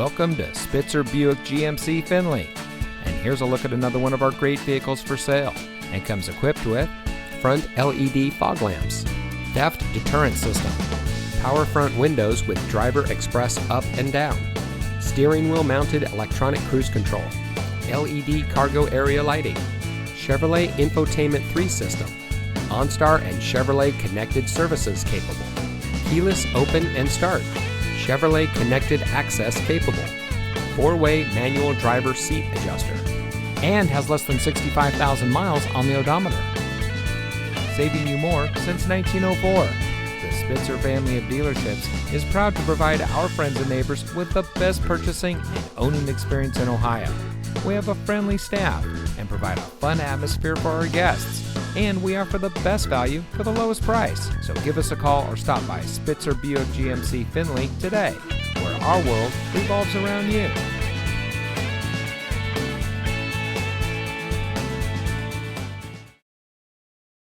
Welcome to Spitzer Buick GMC Findlay. And here's a look at another one of our great vehicles for sale. And comes equipped with front LED fog lamps, theft deterrent system, power front windows with driver express up and down, steering wheel mounted electronic cruise control, LED cargo area lighting, Chevrolet Infotainment 3 system, OnStar and Chevrolet Connected Services capable, keyless open and start, Chevrolet Connected Access capable, 4-way manual driver seat adjuster, and has less than 65,000 miles on the odometer. Saving you more since 1904. The Spitzer family of dealerships is proud to provide our friends and neighbors with the best purchasing and owning experience in Ohio. We have a friendly staff and provide a fun atmosphere for our guests. And we offer the best value for the lowest price. So give us a call or stop by Spitzer Buick GMC Findlay today, where our world revolves around you.